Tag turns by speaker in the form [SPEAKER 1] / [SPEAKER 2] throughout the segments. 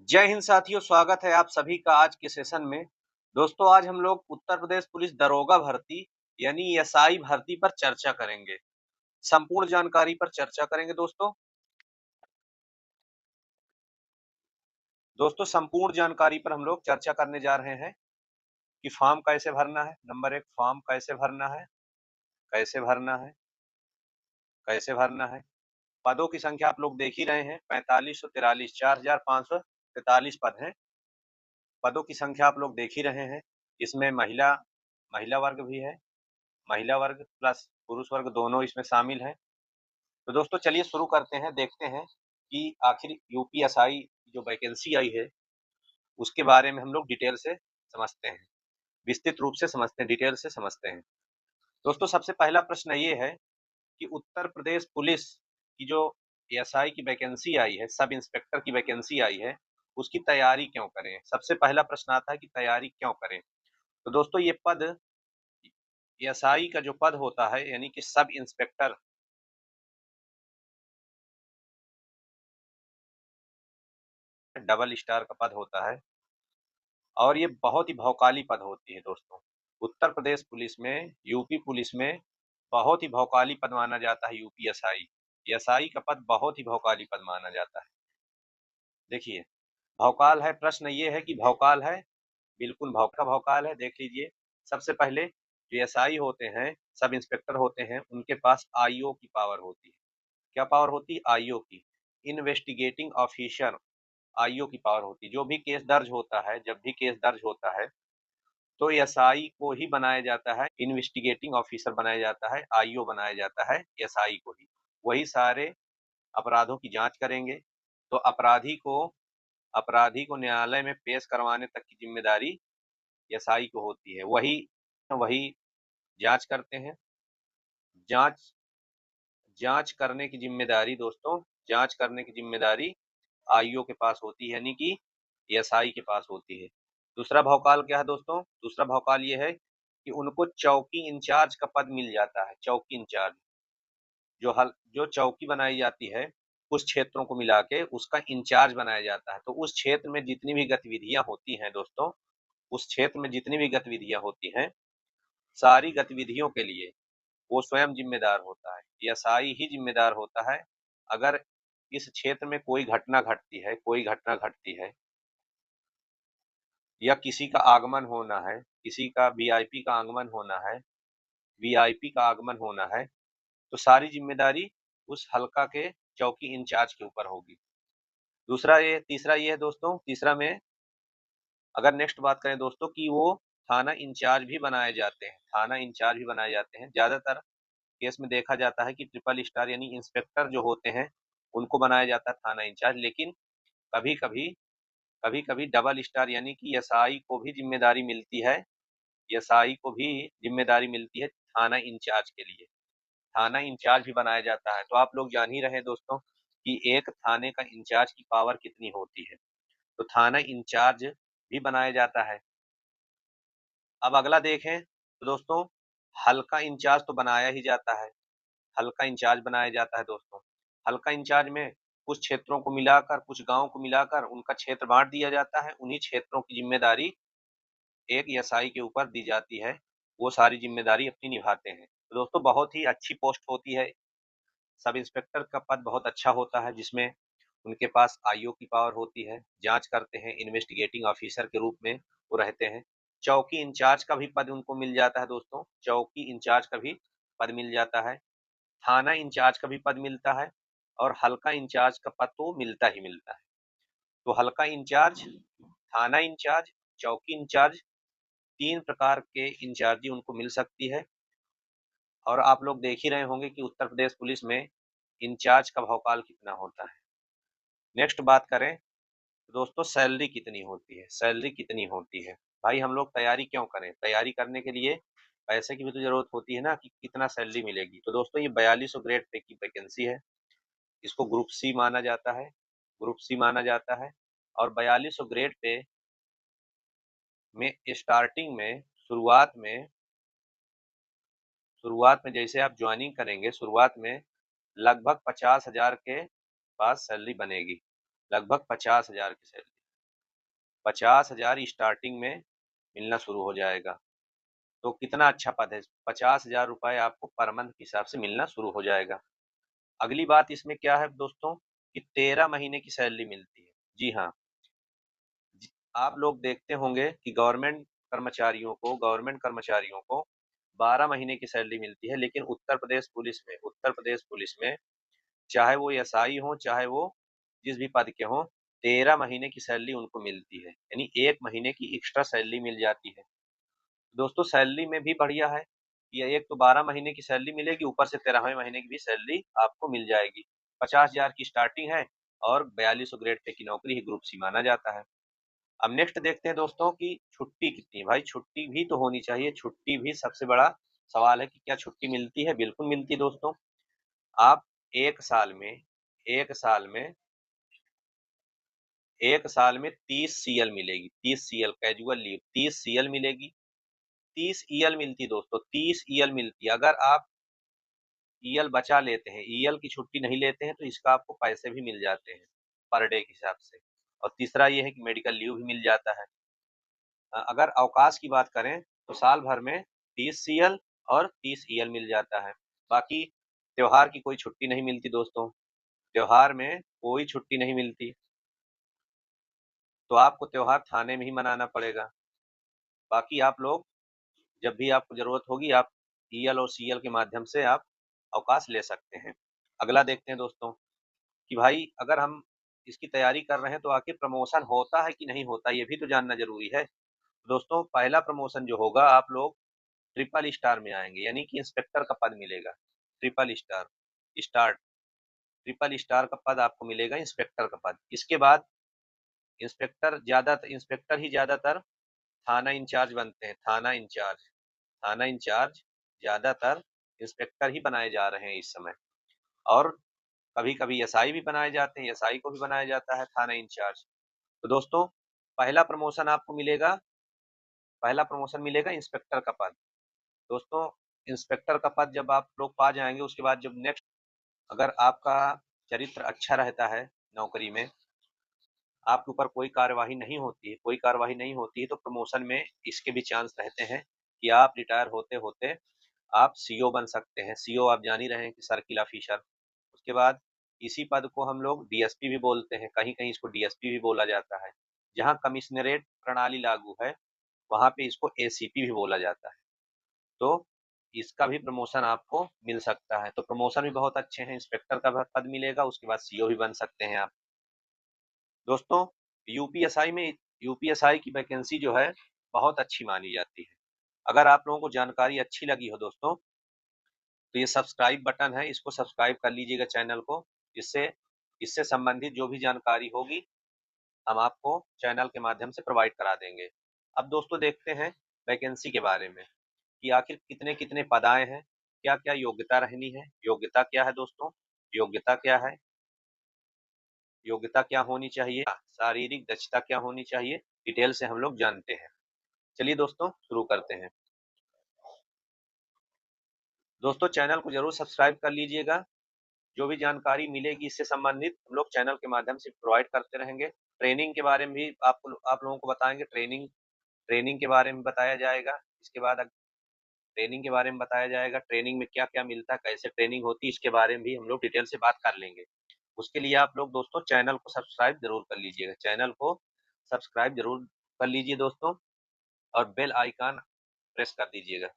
[SPEAKER 1] जय हिंद साथियों, स्वागत है आप सभी का आज के सेशन में। दोस्तों, आज हम लोग उत्तर प्रदेश पुलिस दरोगा भर्ती यानी एसआई भर्ती पर चर्चा करेंगे। संपूर्ण जानकारी पर चर्चा करेंगे दोस्तों संपूर्ण जानकारी पर हम लोग चर्चा करने जा रहे हैं कि फॉर्म कैसे भरना है। नंबर 1, फॉर्म कैसे भरना है, कैसे भरना है, कैसे भरना है। पदों की संख्या आप लोग देख ही रहे हैं, 4543, 4543 पद हैं। पदों की संख्या आप लोग देख ही रहे हैं। इसमें महिला महिला वर्ग भी है, महिला वर्ग प्लस पुरुष वर्ग दोनों इसमें शामिल हैं। तो दोस्तों चलिए शुरू करते हैं, देखते हैं कि आखिर यूपीएसआई जो वैकेंसी आई है उसके बारे में हम लोग डिटेल से समझते हैं, विस्तृत रूप से समझते हैं, डिटेल से समझते हैं। दोस्तों सबसे पहला प्रश्न ये है कि उत्तर प्रदेश पुलिस की जो एएसआई की वैकेंसी आई है, सब इंस्पेक्टर की वैकेंसी आई है, उसकी तैयारी क्यों करें। सबसे पहला प्रश्न आता है कि तैयारी क्यों करें। तो दोस्तों ये पद, एएसआई का जो पद होता है यानी कि सब इंस्पेक्टर, डबल स्टार का पद होता है और ये बहुत ही भौकाली पद होती है दोस्तों। उत्तर प्रदेश पुलिस में, यूपी पुलिस में बहुत ही भौकाली पद माना जाता है यूपीएसआई। एसआई का पद बहुत ही भौकाली पद माना जाता है। देखिए, भौकाल है, प्रश्न ये है कि भौकाल है, बिल्कुल भौकाल है। देख लीजिए, सबसे पहले जो एसआई होते हैं, सब इंस्पेक्टर होते हैं, उनके पास आईओ की पावर होती है। क्या पावर होती है? आईओ की, इन्वेस्टिगेटिंग ऑफिसर, आईओ की पावर होती है। जो भी केस दर्ज होता है, जब भी केस दर्ज होता है तो एसआई को ही बनाया जाता है, इन्वेस्टिगेटिंग ऑफिसर बनाया जाता है, आईओ बनाया जाता है एसआई को ही। वही सारे अपराधों की जांच करेंगे। तो अपराधी को न्यायालय में पेश करवाने तक की जिम्मेदारी एसआई को होती है। वही वही जांच करते हैं। जांच जांच करने की जिम्मेदारी दोस्तों, जांच करने की जिम्मेदारी आईओ के पास होती है, यानी कि एसआई के पास होती है। दूसरा भौकाल क्या है दोस्तों? दूसरा भौकाल ये है कि उनको चौकी इंचार्ज का पद मिल जाता है। चौकी इंचार्ज, जो चौकी बनाई जाती है कुछ क्षेत्रों को मिला के, उसका इंचार्ज बनाया जाता है। तो उस क्षेत्र में जितनी भी गतिविधियां होती हैं दोस्तों, उस क्षेत्र में जितनी भी गतिविधियां होती हैं, सारी गतिविधियों के लिए वो स्वयं जिम्मेदार होता है। एसआई ही जिम्मेदार होता है। अगर इस क्षेत्र में कोई घटना घटती है या किसी का आगमन होना है, किसी का वीआईपी का आगमन होना है, वीआईपी का आगमन होना है, तो सारी जिम्मेदारी उस हल्का के चौकी इंचार्ज के ऊपर होगी। तीसरा ये है दोस्तों, तीसरा में अगर नेक्स्ट बात करें दोस्तों कि वो थाना इंचार्ज भी बनाए जाते हैं, थाना इंचार्ज भी बनाए जाते हैं। ज्यादातर केस में देखा जाता है कि ट्रिपल स्टार यानी इंस्पेक्टर जो होते हैं उनको बनाया जाता है थाना इंचार्ज, लेकिन कभी कभी कभी कभी डबल स्टार यानी कि एसआई को भी जिम्मेदारी मिलती है, एसआई को भी जिम्मेदारी मिलती है थाना इंचार्ज के लिए। थाना इंचार्ज भी बनाया जाता है। तो आप लोग जान ही रहे हैं दोस्तों कि एक थाने का इंचार्ज की पावर कितनी होती है। तो थाना इंचार्ज भी बनाया जाता है। अब अगला देखें तो दोस्तों, हल्का इंचार्ज तो बनाया ही जाता है, हल्का इंचार्ज बनाया जाता है दोस्तों। हल्का इंचार्ज में कुछ क्षेत्रों को मिलाकर, कुछ गांव को मिलाकर उनका क्षेत्र बांट दिया जाता है। उन्हीं क्षेत्रों की जिम्मेदारी एक एसआई के ऊपर दी जाती है। वो सारी जिम्मेदारी अपनी निभाते हैं। तो दोस्तों बहुत ही अच्छी पोस्ट होती है। सब इंस्पेक्टर का पद बहुत अच्छा होता है, जिसमें उनके पास आईओ की पावर होती है, जांच करते हैं, इन्वेस्टिगेटिंग ऑफिसर के रूप में वो रहते हैं। चौकी इंचार्ज का भी पद उनको मिल जाता है दोस्तों, चौकी इंचार्ज का भी पद मिल जाता है, थाना इंचार्ज का भी पद मिलता है और हल्का इंचार्ज का पद तो मिलता ही मिलता है। तो हल्का इंचार्ज, थाना इंचार्ज, चौकी इंचार्ज, 3 प्रकार के इंचार्जी उनको मिल सकती है। और आप लोग देख ही रहे होंगे कि उत्तर प्रदेश पुलिस में इंचार्ज का भौकाल कितना होता है। नेक्स्ट बात करें तो दोस्तों, सैलरी कितनी होती है, सैलरी कितनी होती है। भाई हम लोग तैयारी क्यों करें? तैयारी करने के लिए पैसे की भी तो जरूरत होती है ना, कि कितना सैलरी मिलेगी। तो दोस्तों ये 4200 ग्रेड पे की वैकेंसी है। इसको ग्रुप सी माना जाता है, ग्रुप सी माना जाता है। और 4200 ग्रेड पे में स्टार्टिंग में, शुरुआत में जैसे आप ज्वाइनिंग करेंगे, शुरुआत में लगभग 50,000 के पास सैलरी बनेगी, लगभग 50,000 की सैलरी। 50,000 स्टार्टिंग में मिलना शुरू हो जाएगा। तो कितना अच्छा पद है, 50,000 रुपए आपको पर मंथ के हिसाब से मिलना शुरू हो जाएगा। अगली बात इसमें क्या है दोस्तों कि 13 महीने की सैलरी मिलती है। जी हाँ, आप लोग देखते होंगे कि गवर्नमेंट कर्मचारियों को 12 महीने की सैलरी मिलती है, लेकिन उत्तर प्रदेश पुलिस में चाहे वो एसआई हो, चाहे वो जिस भी पद के हों, 13 महीने की सैलरी उनको मिलती है, यानी 1 महीने की एक्स्ट्रा सैलरी मिल जाती है। दोस्तों सैलरी में भी बढ़िया है, ये एक तो 12 महीने की सैलरी मिलेगी, ऊपर से 13वें महीने की भी सैलरी आपको मिल जाएगी। 50,000 की स्टार्टिंग है और 4200 ग्रेड पे की नौकरी ही ग्रुप सी माना जाता है। अब नेक्स्ट देखते हैं दोस्तों कि छुट्टी कितनी है। भाई छुट्टी भी तो होनी चाहिए, छुट्टी भी सबसे बड़ा सवाल है कि क्या छुट्टी मिलती है? बिल्कुल मिलती है दोस्तों। आप 1 साल में 1 साल में 1 साल में 30 सीएल मिलेगी, 30 सीएल कैजुअल लीव 30 सीएल मिलेगी, 30 ईएल मिलती दोस्तों, 30 ईएल मिलती है। अगर आप ईएल बचा लेते हैं, ईएल की छुट्टी नहीं लेते हैं, तो इसका आपको पैसे भी मिल जाते हैं पर डे के हिसाब से। और तीसरा ये है कि मेडिकल लीव भी मिल जाता है। अगर अवकाश की बात करें तो साल भर में 30 सीएल और 30 ईएल मिल जाता है। बाकी त्योहार की कोई छुट्टी नहीं मिलती दोस्तों, त्योहार में कोई छुट्टी नहीं मिलती, तो आपको त्योहार थाने में ही मनाना पड़ेगा। बाकी आप लोग जब भी आपको ज़रूरत होगी, आप ईएल और सीएल के माध्यम से आप अवकाश ले सकते हैं। अगला देखते हैं दोस्तों कि भाई अगर हम इसकी तैयारी कर रहे हैं तो आखिर प्रमोशन होता है कि नहीं होता, ये भी तो जानना ज़रूरी है। दोस्तों पहला प्रमोशन जो होगा, आप लोग ट्रिपल स्टार में आएँगे, यानी कि इंस्पेक्टर का पद मिलेगा। Triple star, star triple star का पद आपको मिलेगा, इंस्पेक्टर का पद। इसके बाद इंस्पेक्टर ही ज़्यादातर थाना इंचार्ज बनते हैं, थाना इंचार्ज ज़्यादातर इंस्पेक्टर ही बनाए जा रहे हैं इस समय। और कभी-कभी एसआई भी बनाए जाते हैं, एसआई को भी बनाया जाता है थाना इंचार्ज। तो दोस्तों पहला प्रमोशन आपको मिलेगा पहला प्रमोशन मिलेगा इंस्पेक्टर का पद। दोस्तों इंस्पेक्टर का पद जब आप लोग पा जाएँगे, उसके बाद जब नेक्स्ट अगर आपका चरित्र अच्छा रहता है नौकरी में, आपके ऊपर कोई कार्रवाई नहीं होती है, तो प्रमोशन में इसके भी चांस रहते हैं कि आप रिटायर होते-होते आप सीओ बन सकते हैं। सीओ आप जान ही रहे हैं कि सर्किल ऑफिसर। उसके बाद इसी पद को हम लोग डीएसपी भी बोलते हैं, कहीं-कहीं इसको डीएसपी भी बोला जाता है। जहाँ कमिश्नरेट प्रणाली लागू है, वहाँ पे इसको एसीपी भी बोला जाता है। तो इसका भी प्रमोशन आपको मिल सकता है। तो प्रमोशन भी बहुत अच्छे हैं, इंस्पेक्टर का पद मिलेगा, उसके बाद सीओ भी बन सकते हैं आप। दोस्तों यूपीएसआई में यूपीएसआई की वैकेंसी जो है बहुत अच्छी मानी जाती है। अगर आप लोगों को जानकारी अच्छी लगी हो दोस्तों, तो ये सब्सक्राइब बटन है, इसको सब्सक्राइब कर लीजिएगा चैनल को। इससे इससे संबंधित जो भी जानकारी होगी, हम आपको चैनल के माध्यम से प्रोवाइड करा देंगे। अब दोस्तों देखते हैं वैकेंसी के बारे में कि आखिर कितने-कितने पद आए हैं, क्या-क्या योग्यता रहनी है। योग्यता क्या है दोस्तों? योग्यता क्या है? योग्यता क्या होनी चाहिए? शारीरिक दक्षता क्या होनी चाहिए? डिटेल से हम लोग जानते हैं। चलिए दोस्तों शुरू करते हैं। दोस्तों चैनल को ज़रूर सब्सक्राइब कर लीजिएगा। जो भी जानकारी मिलेगी इससे संबंधित हम लोग चैनल के माध्यम से प्रोवाइड करते रहेंगे। ट्रेनिंग के बारे में भी आप लोगों को बताएँगे, ट्रेनिंग ट्रेनिंग के बारे में बताया जाएगा। इसके बाद ट्रेनिंग के बारे में बताया जाएगा, ट्रेनिंग में क्या-क्या मिलता है, कैसे ट्रेनिंग होती है, इसके बारे में भी हम लोग डिटेल से बात कर लेंगे। उसके लिए आप लोग दोस्तों चैनल को सब्सक्राइब ज़रूर कर लीजिएगा। चैनल को सब्सक्राइब ज़रूर कर लीजिए दोस्तों, और बेल आइकन प्रेस कर दीजिएगा।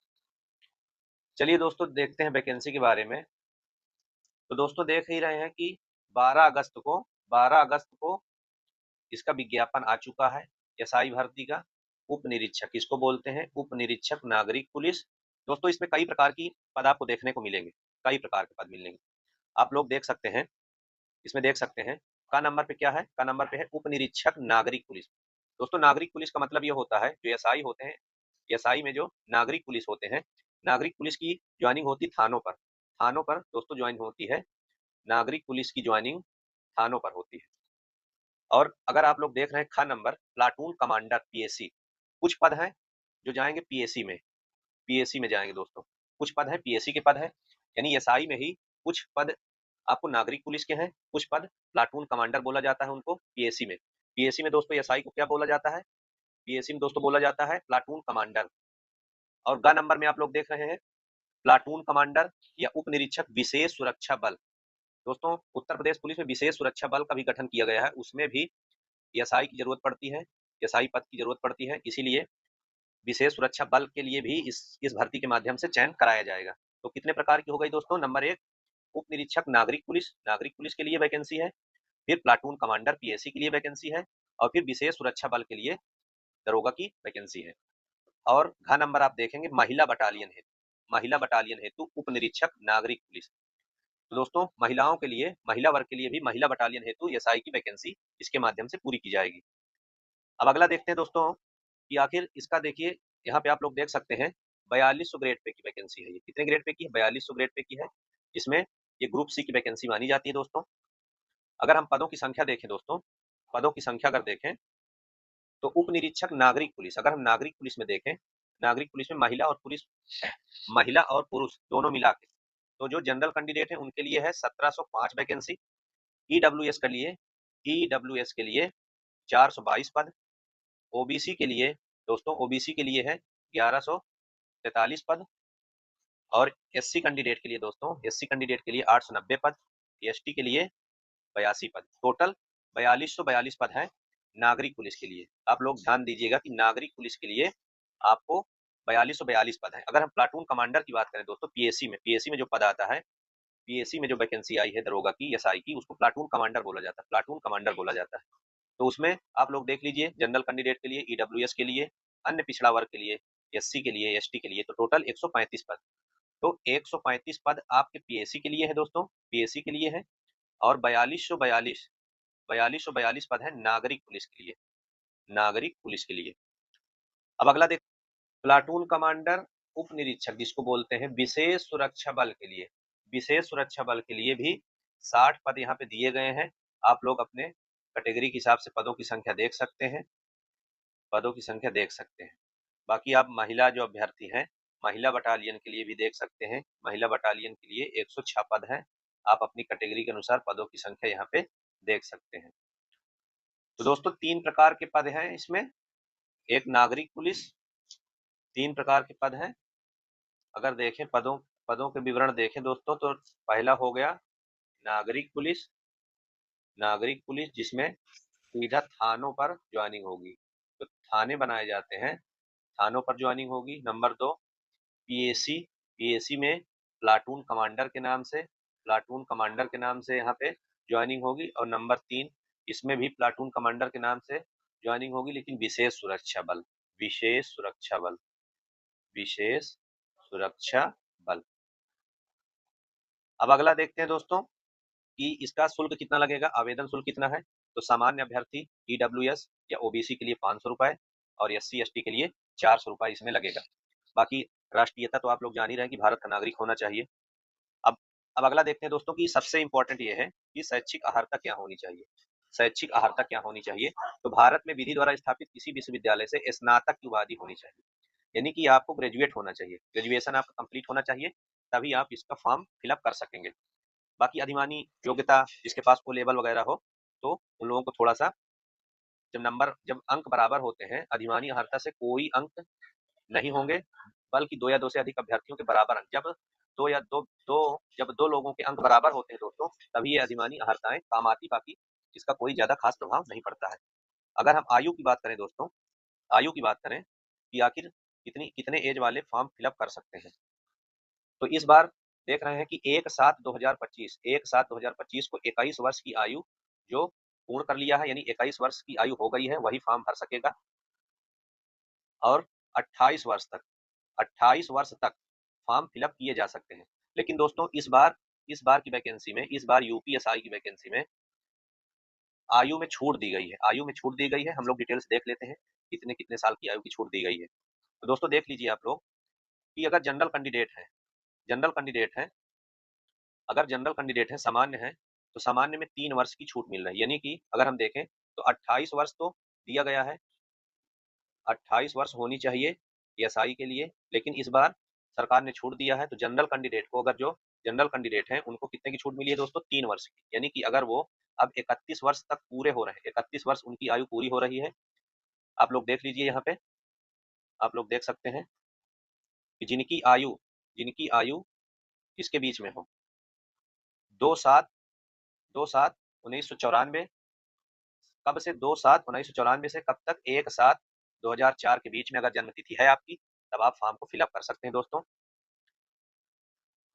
[SPEAKER 1] चलिए दोस्तों देखते हैं वैकेंसी के बारे में। तो दोस्तों देख ही रहे हैं कि 12 अगस्त को 12 अगस्त को इसका विज्ञापन आ चुका है, एसआई भर्ती का। उप निरीक्षक इसको बोलते हैं, उप निरीक्षक नागरिक पुलिस। दोस्तों इसमें कई प्रकार की पद आपको देखने को मिलेंगे, कई प्रकार के पद मिलेंगे। आप लोग देख सकते हैं, इसमें देख सकते हैं क नंबर पे क्या है, क नंबर पे है उप निरीक्षक नागरिक पुलिस। दोस्तों नागरिक पुलिस का मतलब ये होता है, जो एसआई होते हैं, एसआई में जो नागरिक पुलिस होते हैं, नागरिक पुलिस की जॉइनिंग होती है थानों पर। थानों पर दोस्तों ज्वाइन होती है, नागरिक पुलिस की जॉइनिंग थानों पर होती है। और अगर आप लोग देख रहे हैं ख नंबर, प्लाटून कमांडर पीएसी, कुछ पद हैं जो जाएंगे पीएसी में, पीएसी में जाएंगे दोस्तों। कुछ पद हैं पीएसी के पद हैं, यानी एसआई में ही कुछ पद आपको नागरिक पुलिस के हैं, कुछ पद प्लाटून कमांडर बोला जाता है उनको पीएसी में। पीएसी में दोस्तों एसआई को क्या बोला जाता है? पीएसी में दोस्तों बोला जाता है प्लाटून कमांडर। और ग नंबर में आप लोग देख रहे हैं प्लाटून कमांडर या उप निरीक्षक विशेष सुरक्षा बल। दोस्तों उत्तर प्रदेश पुलिस में विशेष सुरक्षा बल का भी गठन किया गया है, उसमें भी एसआई की जरूरत पड़ती है, एसआई पद की जरूरत पड़ती है, इसीलिए विशेष सुरक्षा बल के लिए भी इस भर्ती के माध्यम से चयन कराया जाएगा। तो कितने प्रकार की हो गई दोस्तों? नंबर 1 उप निरीक्षक नागरिक पुलिस के लिए वैकेंसी है, फिर प्लाटून कमांडर पीएसी के लिए वैकेंसी है, और फिर विशेष सुरक्षा बल के लिए दरोगा की वैकेंसी है। और घ नंबर आप देखेंगे महिला बटालियन हेतु उप निरीक्षक नागरिक पुलिस। तो दोस्तों महिलाओं के लिए, महिला वर्ग के लिए भी महिला बटालियन हेतु एसआई की वैकेंसी इसके माध्यम से पूरी की जाएगी। अब अगला देखते हैं दोस्तों कि आखिर इसका देखिए, यहाँ पे आप लोग देख सकते हैं 4200 ग्रेड पे की वैकेंसी है। ये कितने ग्रेड पे की है? 4200 ग्रेड पे की है, जिसमें ये ग्रुप सी की वैकेंसी मानी जाती है दोस्तों। अगर हम पदों की संख्या देखें दोस्तों, पदों की संख्या अगर देखें तो उप निरीक्षक नागरिक पुलिस, अगर हम नागरिक पुलिस में देखें, नागरिक पुलिस में महिला और पुरुष दोनों मिला के, तो जो जनरल कैंडिडेट है उनके लिए है 1705 वैकेंसी। ईडब्ल्यूएस के लिए 422 पद। ओबीसी के लिए दोस्तों, ओबीसी के लिए है 1143 पद। और एससी कैंडिडेट के लिए दोस्तों, एससी कैंडिडेट के लिए 890 पद। एसटी के लिए 82 पद। टोटल 4242 पद हैं नागरिक पुलिस के लिए। आप लोग ध्यान दीजिएगा कि नागरिक पुलिस के लिए आपको 4242 पद हैं। अगर हम प्लाटून कमांडर की बात करें दोस्तों, पीएसी में जो पद आता है, पीएसी में जो वैकेंसी आई है दरोगा की, एसआई की, उसको प्लाटून कमांडर बोला जाता है, प्लाटून कमांडर बोला जाता है। तो उसमें आप लोग देख लीजिए, जनरल कैंडिडेट के लिए, ईडब्ल्यूएस के लिए, अन्य पिछड़ा वर्ग के लिए, एससी के लिए, एसटी के लिए, तो टोटल 135 पद। तो 135 पद आपके पीएसी के लिए है दोस्तों, पीएसी के लिए है। और 4242 पद है नागरिक पुलिस के लिए, नागरिक पुलिस के लिए। अब अगला देख, प्लाटून कमांडर उप निरीक्षक जिसको बोलते हैं विशेष सुरक्षा बल के लिए, विशेष सुरक्षा बल के लिए भी 60 पद यहाँ पे दिए गए हैं। आप लोग अपने कैटेगरी के हिसाब से पदों की संख्या देख सकते हैं, पदों की संख्या देख सकते हैं। बाकी आप महिला जो अभ्यर्थी हैं, महिला बटालियन के लिए भी देख सकते हैं। महिला बटालियन के लिए 106 पद हैं। आप अपनी कैटेगरी के अनुसार पदों की संख्या यहाँ पे देख सकते हैं। तो दोस्तों 3 प्रकार के पद हैं इसमें, एक नागरिक पुलिस, 3 प्रकार के पद हैं। अगर देखें पदों के विवरण देखें दोस्तों, तो पहला हो गया नागरिक पुलिस, नागरिक पुलिस जिसमें सीधा थानों पर ज्वाइनिंग होगी, तो थाने बनाए जाते हैं, थानों पर ज्वाइनिंग होगी। नंबर 2 पीएसी, पीएसी में प्लाटून कमांडर के नाम से, प्लाटून कमांडर के नाम से यहाँ पे ज्वाइनिंग होगी। और नंबर 3 इसमें भी प्लाटून कमांडर के नाम से ज्वाइनिंग होगी, लेकिन विशेष सुरक्षा बल, विशेष सुरक्षा बल, विशेष सुरक्षा बल। अब अगला देखते हैं दोस्तों कि इसका शुल्क कितना लगेगा, आवेदन शुल्क कितना है। तो सामान्य अभ्यर्थी ईडब्ल्यूएस या ओबीसी के लिए 500 रुपए और एससी एसटी के लिए 400 रुपए इसमें लगेगा। बाकी राष्ट्रीयता तो आप लोग जान ही रहे हैं कि भारत का नागरिक होना चाहिए। अब अब अगला देखते हैं दोस्तों कि सबसे इंपॉर्टेंट ये है कि शैक्षिक अर्हता क्या होनी चाहिए, शैक्षिक अर्हता क्या होनी चाहिए। तो भारत में विधि द्वारा स्थापित किसी विश्वविद्यालय से स्नातक की उपाधि होनी चाहिए, यानी कि आपको ग्रेजुएट होना चाहिए, ग्रेजुएशन आपका कंप्लीट होना चाहिए, तभी आप इसका फॉर्म फिलअप कर सकेंगे। बाकी अधिमानी योग्यता जिसके पास ओ लेवल वगैरह हो, तो उन लोगों को थोड़ा सा, जब अंक बराबर होते हैं, अधिमानी अर्हता से कोई अंक नहीं होंगे, बल्कि 2 या 2 से अधिक अभ्यर्थियों के बराबर अंक, जब दो लोगों के अंक बराबर होते हैं दोस्तों, तभी ये अधिमानी अर्हताएं काम आती, बाकी इसका कोई ज्यादा खास प्रभाव नहीं पड़ता है। अगर हम आयु की बात करें दोस्तों, आयु की बात करें कि आखिर कितने एज वाले फॉर्म फिलअप कर सकते हैं, तो इस बार देख रहे हैं कि 1/7/2025 को 21 वर्ष की आयु जो पूर्ण कर लिया है, यानी 21 वर्ष की आयु हो गई है, वही फॉर्म भर सकेगा। और 28 वर्ष तक, 28 वर्ष तक फॉर्म फिलअप किए जा सकते हैं। लेकिन दोस्तों इस बार की वैकेंसी में, इस बार यूपीएसआई की वैकेंसी में आयु में छूट दी गई है, आयु में छूट दी गई है। हम लोग डिटेल्स देख लेते हैं कितने कितने साल की आयु की छूट दी गई है। तो दोस्तों देख लीजिए आप लोग कि अगर जनरल कैंडिडेट है, जनरल कैंडिडेट है, अगर जनरल कैंडिडेट है, सामान्य है, तो सामान्य में 3 वर्ष की छूट मिल रही है। यानी कि अगर हम देखें तो 28 वर्ष तो दिया गया है, 28 वर्ष होनी चाहिए एसआई के लिए, लेकिन इस बार सरकार ने छूट दिया है। तो जनरल कैंडिडेट को अगर जो जनरल कैंडिडेट हैं उनको कितने की छूट मिली है दोस्तों? 3 वर्ष की। यानी कि अगर वो अब 31 वर्ष तक पूरे हो रहे हैं, 31 वर्ष उनकी आयु पूरी हो रही है। आप लोग देख लीजिए यहाँ पे, आप लोग देख सकते हैं कि जिनकी आयु किसके बीच में हो, 2/7/2/7/1994, कब से 2/7/1994 से कब तक, 1/7/2004 के बीच में अगर जन्म तिथि है आपकी, तब आप फॉर्म को फिलअप कर सकते हैं दोस्तों।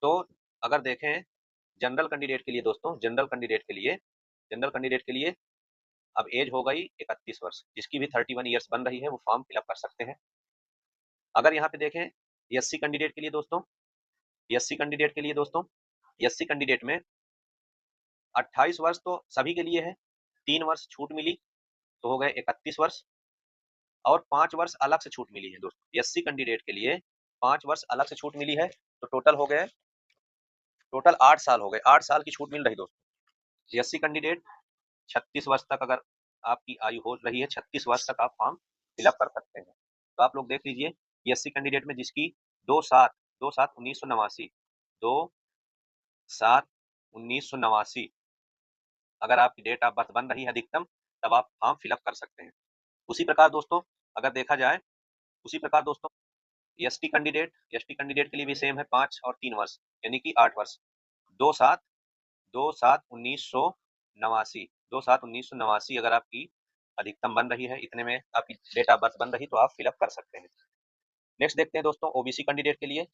[SPEAKER 1] तो अगर देखें जनरल कैंडिडेट के लिए दोस्तों, जनरल कैंडिडेट के लिए अब एज हो गई 31 वर्ष, जिसकी भी 31 ईयर्स बन रही है वो फॉर्म फिलअप कर सकते हैं। अगर यहाँ पे देखें एससी कैंडिडेट के लिए दोस्तों, एससी कैंडिडेट के लिए दोस्तों, एससी कैंडिडेट में 28 वर्ष तो सभी के लिए है, 3 वर्ष छूट मिली तो हो गए 31 वर्ष, और 5 वर्ष अलग से छूट मिली है दोस्तों। एससी कैंडिडेट के लिए 5 वर्ष अलग से छूट मिली है, तो टोटल 8 साल हो गए, 8 साल की छूट मिल रही दोस्तों। एससी कैंडिडेट 36 वर्ष तक अगर आपकी आयु हो रही है, 36 वर्ष तक आप फॉर्म फिलअप कर सकते हैं। तो आप लोग देख लीजिए एससी कैंडिडेट में जिसकी 2/7/1989, 2/7/1989 अगर आपकी डेट ऑफ बर्थ बन रही है अधिकतम, तब आप फॉर्म फिलअप कर सकते हैं। उसी प्रकार दोस्तों अगर देखा जाए, उसी प्रकार दोस्तों एसटी कैंडिडेट के लिए भी सेम है, 5 और 3 वर्ष यानी कि 8 वर्ष। 2/7/2/7/1989, 2/7/1989 अगर आपकी अधिकतम बन रही है, इतने में आपकी डेट ऑफ बर्थ बन रही, तो आप फिलअप कर सकते हैं। नेक्स्ट देखते हैं दोस्तों ओबीसी कैंडिडेट के लिए।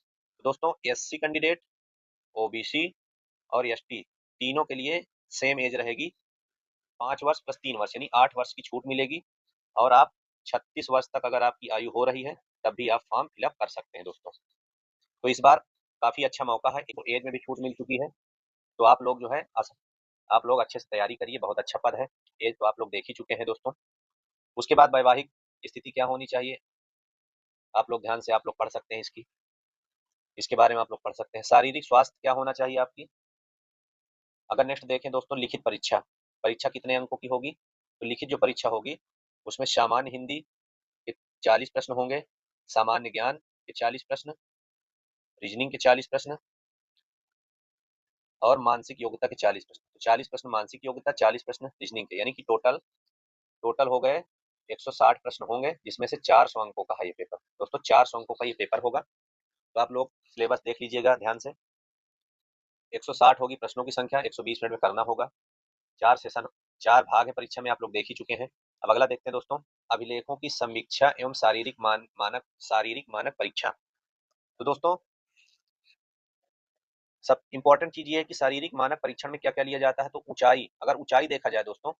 [SPEAKER 1] दोस्तों एससी कैंडिडेट, ओबीसी और एसटी तीनों के लिए सेम एज रहेगी, 5 वर्ष प्लस 3 वर्ष यानी 8 वर्ष की छूट मिलेगी, और आप 36 वर्ष तक अगर आपकी आयु हो रही है, तब भी आप फॉर्म फिलअप कर सकते हैं दोस्तों। तो इस बार काफी अच्छा मौका है, एज में भी छूट मिल चुकी है, तो आप लोग जो है आप लोग अच्छे से तैयारी करिए, बहुत अच्छा पद है। एज तो आप लोग देख ही चुके हैं दोस्तों। उसके बाद वैवाहिक स्थिति क्या होनी चाहिए, आप लोग ध्यान से आप लोग पढ़ सकते हैं, इसके बारे में आप लोग पढ़ सकते हैं। शारीरिक स्वास्थ्य क्या होना चाहिए आपकी। अगर नेक्स्ट देखें दोस्तों लिखित परीक्षा, परीक्षा कितने अंकों की होगी, तो लिखित जो परीक्षा होगी उसमें सामान्य हिंदी के 40 प्रश्न होंगे, सामान्य ज्ञान के 40 प्रश्न, रीजनिंग के 40 प्रश्न और मानसिक योग्यता के 40 प्रश्न। तो 40 प्रश्न मानसिक योग्यता, 40 प्रश्न रीजनिंग के, यानी कि टोटल हो गए 160 प्रश्न होंगे, जिसमें से 400 अंकों का है ये पेपर दोस्तों, 400 अंकों का ये पेपर होगा। तो आप लोग सिलेबस देख लीजिएगा ध्यान से। 160 होगी प्रश्नों की संख्या, 120 मिनट में करना होगा, 4 सेशन, 4 भाग है परीक्षा में, आप लोग देख ही चुके हैं। अब अगला देखते हैं दोस्तों, अभिलेखों की समीक्षा एवं शारीरिक मानक परीक्षा। तो दोस्तों सब इंपॉर्टेंट चीज ये है कि शारीरिक मानक परीक्षण में क्या क्या लिया जाता है। तो ऊंचाई, अगर ऊंचाई देखा जाए दोस्तों,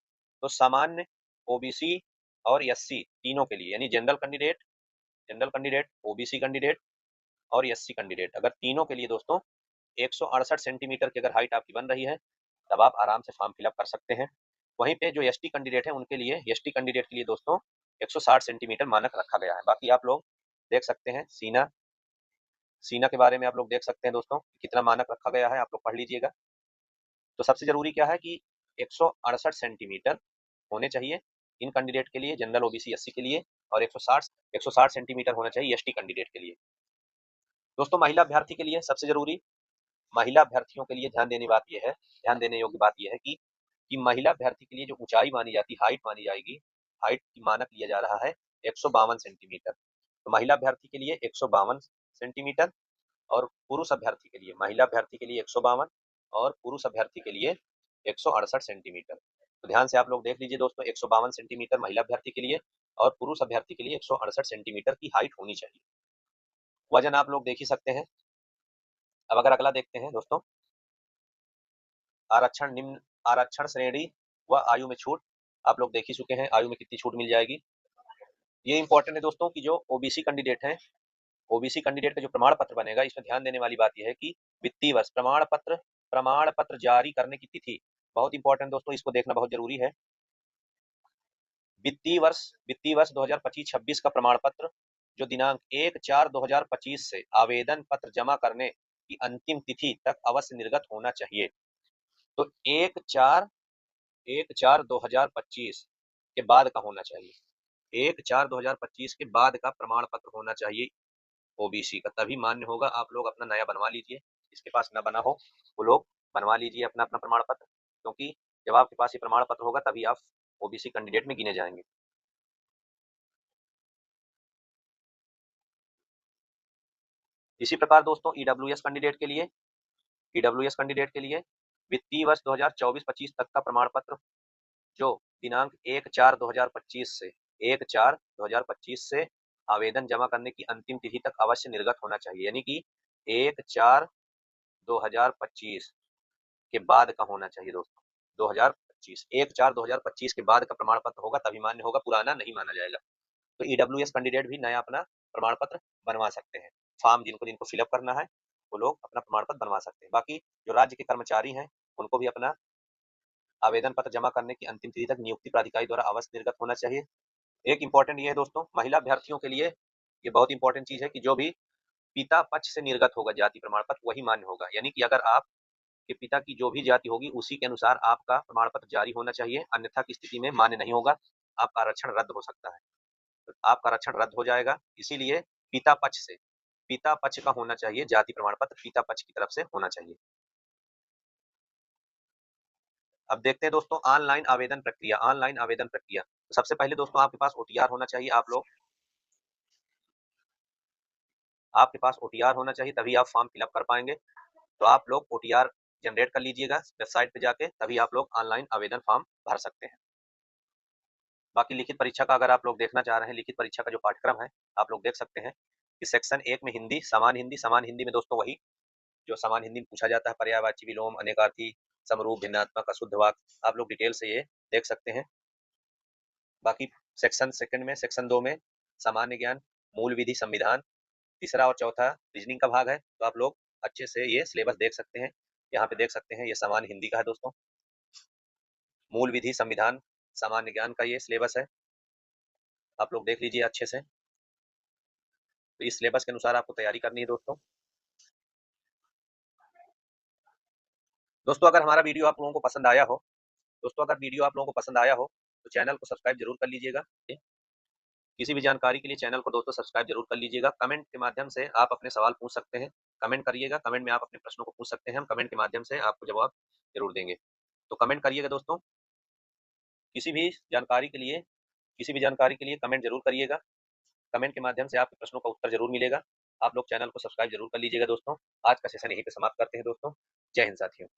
[SPEAKER 1] तो सामान्य, ओबीसी और एससी तीनों के लिए, यानी जनरल कैंडिडेट, ओबीसी कैंडिडेट और एससी कैंडिडेट, अगर तीनों के लिए दोस्तों 168 सेंटीमीटर की अगर हाइट आपकी बन रही है, तब आप आराम से फॉर्म फिलअप कर सकते हैं। वहीं पे जो एसटी कैंडिडेट है उनके लिए, एसटी कैंडिडेट के लिए दोस्तों 160 सेंटीमीटर मानक रखा गया है। बाकी आप लोग देख सकते हैं सीना के बारे में आप लोग देख सकते हैं दोस्तों, कितना मानक रखा गया है, आप लोग पढ़ लीजिएगा। तो सबसे जरूरी क्या है कि 168 सेंटीमीटर होने चाहिए इन कैंडिडेट के लिए, जनरल ओबीसी एससी के लिए, और 160 सेंटीमीटर होना चाहिए एसटी कैंडिडेट के लिए। दोस्तों महिला अभ्यर्थी के लिए सबसे जरूरी, महिला अभ्यर्थियों के लिए ध्यान देने योग्य बात यह है कि महिला अभ्यर्थी के लिए जो ऊंचाई मानी जाती है, हाइट मानी जाएगी, हाइट की मानक लिया जा रहा है 152 सेंटीमीटर। तो महिला अभ्यर्थी के लिए 152 सेंटीमीटर, और पुरुष अभ्यर्थी के लिए, महिला अभ्यर्थी के लिए 152 और पुरुष अभ्यर्थी के लिए 168 सेंटीमीटर। तो ध्यान से आप लोग देख लीजिए दोस्तों, 152 सेंटीमीटर महिला अभ्यर्थी के लिए और पुरुष अभ्यर्थी के लिए 168 सेंटीमीटर की हाइट होनी चाहिए। वजन आप लोग देख ही सकते हैं। अब अगर अगला देखते हैं दोस्तों, आरक्षण निम्न आरक्षण श्रेणी व आयु में छूट, आप लोग देख ही चुके हैं आयु में कितनी छूट मिल जाएगी। ये इंपॉर्टेंट है दोस्तों कि जो ओबीसी कैंडिडेट हैं, ओबीसी कैंडिडेट का जो प्रमाण पत्र बनेगा, इसमें ध्यान देने वाली बात यह है कि वित्तीय वर्ष प्रमाण पत्र जारी करने की तिथि बहुत इंपॉर्टेंट दोस्तों, इसको देखना बहुत जरूरी है। वित्तीय वर्ष 2025-26 का प्रमाण पत्र जो दिनांक 1/4/2025 से आवेदन पत्र जमा करने की अंतिम तिथि तक अवश्य निर्गत होना चाहिए। तो 1/4/2025 के बाद का होना चाहिए, 1/4/2025 के बाद का प्रमाण पत्र होना चाहिए ओबीसी का, तभी मान्य होगा। आप लोग अपना नया बनवा लीजिए। जिसके पास न बना हो वो लोग बनवा लीजिए अपना अपना प्रमाण पत्र, क्योंकि जब आपके पास ये प्रमाण पत्र होगा तभी आप ओबीसी कैंडिडेट में गिने जाएंगे। इसी प्रकार दोस्तों ईडब्ल्यूएस कैंडिडेट के लिए वित्तीय वर्ष 2024-25 तक का प्रमाण पत्र जो दिनांक 1/4/2025 से 1/4/2025 से आवेदन जमा करने की अंतिम तिथि तक अवश्य निर्गत होना चाहिए, यानी कि 1/4/2025 के बाद का होना चाहिए दोस्तों। 2025 1/4/2025 के बाद का प्रमाण पत्र होगा तभी मान्य होगा, पुराना नहीं माना जाएगा। तो ईडब्ल्यूएस कैंडिडेट भी नया अपना प्रमाण पत्र बनवा सकते हैं। फॉर्म जिनको जिनको फिलअप करना है वो लोग अपना प्रमाण पत्र बनवा सकते हैं। बाकी जो राज्य के कर्मचारी हैं उनको भी अपना आवेदन पत्र जमा करने की अंतिम तिथि तक नियुक्ति प्राधिकारी द्वारा अवश्य निर्गत होना चाहिए। एक इंपॉर्टेंट ये है दोस्तों, महिला अभ्यर्थियों के लिए ये बहुत इंपॉर्टेंट चीज है कि जो भी पिता पक्ष से निर्गत होगा जाति प्रमाण पत्र वही मान्य होगा, यानी कि अगर आपके पिता की जो भी जाति होगी उसी के अनुसार आपका प्रमाण पत्र जारी होना चाहिए, अन्यथा की स्थिति में मान्य नहीं होगा, आपका आरक्षण रद्द हो सकता है। तो आपका आरक्षण रद्द हो जाएगा, इसीलिए पिता पक्ष का होना चाहिए, जाति प्रमाण पत्र पिता पक्ष की तरफ से होना चाहिए। अब देखते हैं दोस्तों ऑनलाइन आवेदन प्रक्रिया। तो सबसे पहले दोस्तों आपके पास ओटीआर होना चाहिए, आपके पास ओटीआर होना चाहिए तभी आप फॉर्म फिलअप कर पाएंगे। तो आप लोग ओटीआर जनरेट कर लीजिएगा वेबसाइट पे जाके, तभी आप लोग ऑनलाइन आवेदन फॉर्म भर सकते हैं। बाकी लिखित परीक्षा का अगर आप लोग देखना चाह रहे हैं, लिखित परीक्षा का जो पाठ्यक्रम है आप लोग देख सकते हैं कि सेक्शन 1 में हिंदी, सामान्य हिंदी में दोस्तों वही जो सामान्य हिंदी में पूछा जाता है, पर्यायवाची, विलोम, अनेकार्थी, समरूप, भिन्नात्मक, अशुद्ध वाक्य, आप लोग डिटेल से ये देख सकते हैं। बाकी सेक्शन 2 में सामान्य ज्ञान, मूल विधि, संविधान, तीसरा और चौथा रीजनिंग का भाग है। तो आप लोग अच्छे से ये सिलेबस देख सकते हैं। यहाँ पे देख सकते हैं ये सामान्य हिंदी का है दोस्तों, मूल विधि, संविधान, सामान्य ज्ञान का ये सिलेबस है, आप लोग देख लीजिए अच्छे से। तो इस सिलेबस के अनुसार आपको तैयारी करनी है दोस्तों। दोस्तों अगर हमारा वीडियो आप लोगों को पसंद आया हो तो चैनल को सब्सक्राइब जरूर कर लीजिएगा। किसी भी जानकारी के लिए चैनल को दोस्तों सब्सक्राइब जरूर कर लीजिएगा। कमेंट के माध्यम से आप अपने सवाल पूछ सकते हैं, कमेंट करिएगा, कमेंट में आप अपने प्रश्नों को पूछ सकते हैं, हम कमेंट के माध्यम से आपको जवाब जरूर देंगे। तो कमेंट करिएगा दोस्तों, किसी भी जानकारी के लिए कमेंट जरूर करिएगा, कमेंट के माध्यम से आपके प्रश्नों का उत्तर जरूर मिलेगा। आप लोग चैनल को सब्सक्राइब जरूर कर लीजिएगा दोस्तों। आज का सेशन यहीं पे समाप्त करते हैं दोस्तों। जय हिंद साथियों।